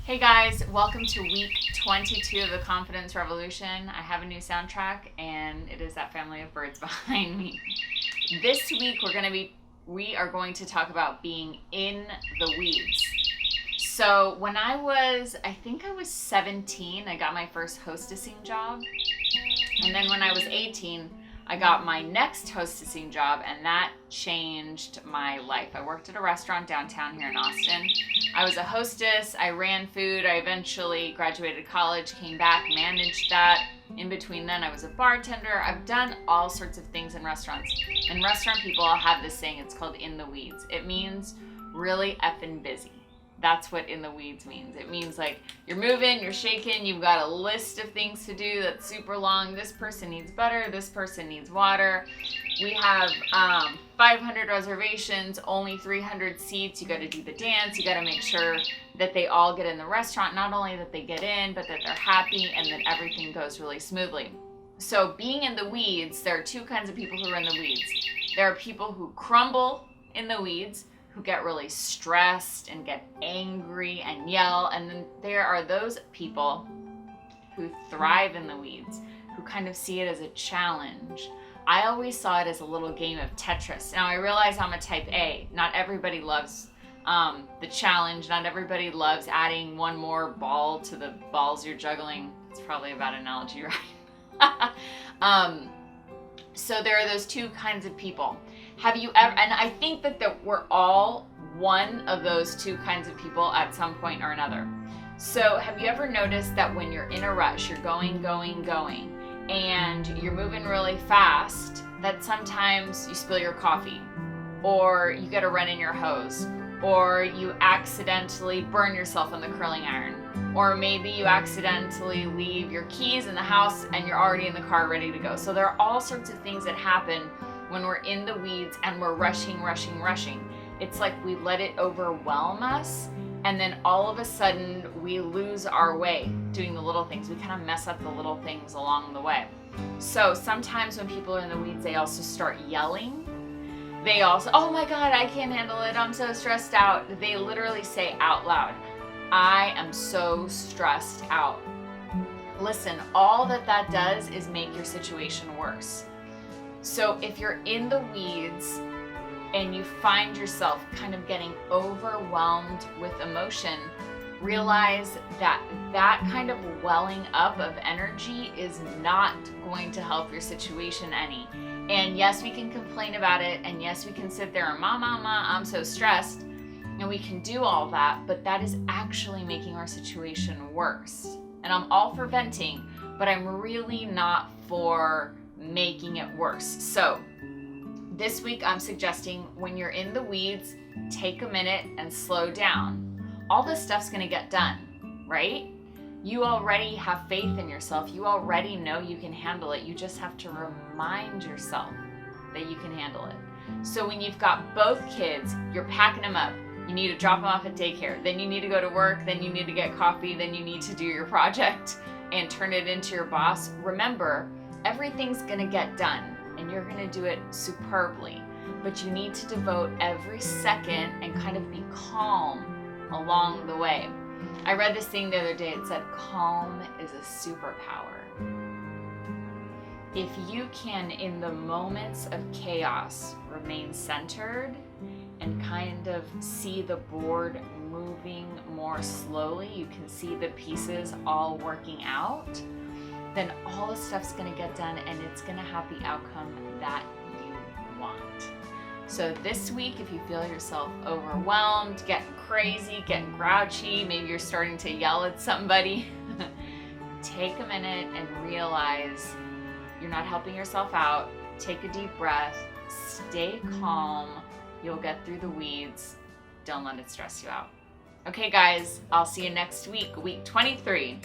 Hey guys, welcome to week 22 of the Confidence Revolution. I have a new soundtrack and it is that family of birds behind me. This week we are going to talk about being in the weeds. So when I think I was 17, I got my first hostessing job. And then when I was 18, I got my next hostessing job, and that changed my life. I worked at a restaurant downtown here in Austin. I was a hostess, I ran food, I eventually graduated college, came back, managed that. In between then, I was a bartender. I've done all sorts of things in restaurants. And restaurant people all have this saying, it's called in the weeds. It means really effing busy. That's what in the weeds means. It means like you're moving, you're shaking, you've got a list of things to do that's super long. This person needs butter, this person needs water. We have 500 reservations, only 300 seats. You got to do the dance. You got to make sure that they all get in the restaurant. Not only that they get in, but that they're happy and that everything goes really smoothly. So being in the weeds, there are two kinds of people who are in the weeds. There are people who crumble in the weeds, who get really stressed and get angry and yell. And then there are those people who thrive in the weeds, who kind of see it as a challenge. I always saw it as a little game of Tetris. Now I realize I'm a type A. Not everybody loves the challenge. Not everybody loves adding one more ball to the balls you're juggling. It's probably a bad analogy, right? So there are those two kinds of people. Have you ever, and I think that we're all one of those two kinds of people at some point or another. So have you ever noticed that when you're in a rush, you're going, and you're moving really fast, that sometimes you spill your coffee, or you get a run in your hose, or you accidentally burn yourself on the curling iron, or maybe you accidentally leave your keys in the house and you're already in the car ready to go. So there are all sorts of things that happen when we're in the weeds and we're rushing. It's like we let it overwhelm us, and then all of a sudden we lose our way doing the little things. We kind of mess up the little things along the way. So sometimes when people are in the weeds, they also start yelling. They also, oh my God, I can't handle it, I'm so stressed out. They literally say out loud, I am so stressed out. Listen, all that does is make your situation worse. So if you're in the weeds and you find yourself kind of getting overwhelmed with emotion, realize that kind of welling up of energy is not going to help your situation any. And yes, we can complain about it, and yes, we can sit there and mama, I'm so stressed, and we can do all that, but that is actually making our situation worse. And I'm all for venting, but I'm really not for making it worse. So this week I'm suggesting when you're in the weeds, take a minute and slow down. All this stuff's gonna get done, right? You already have faith in yourself. You already know you can handle it. You just have to remind yourself that you can handle it. So when you've got both kids, you're packing them up. You need to drop them off at daycare. Then you need to go to work. Then you need to get coffee. Then you need to do your project and turn it into your boss. Remember, everything's gonna get done and you're gonna do it superbly. But you need to devote every second and kind of be calm along the way. I read this thing the other day. It said, calm is a superpower. If you can, in the moments of chaos, remain centered and kind of see the board moving more slowly, you can see the pieces all working out, then all the stuff's gonna get done and it's gonna have the outcome that you want. So this week, if you feel yourself overwhelmed, getting crazy, getting grouchy, maybe you're starting to yell at somebody, take a minute and realize you're not helping yourself out. Take a deep breath, stay calm, you'll get through the weeds. Don't let it stress you out. Okay guys, I'll see you next week, week 23.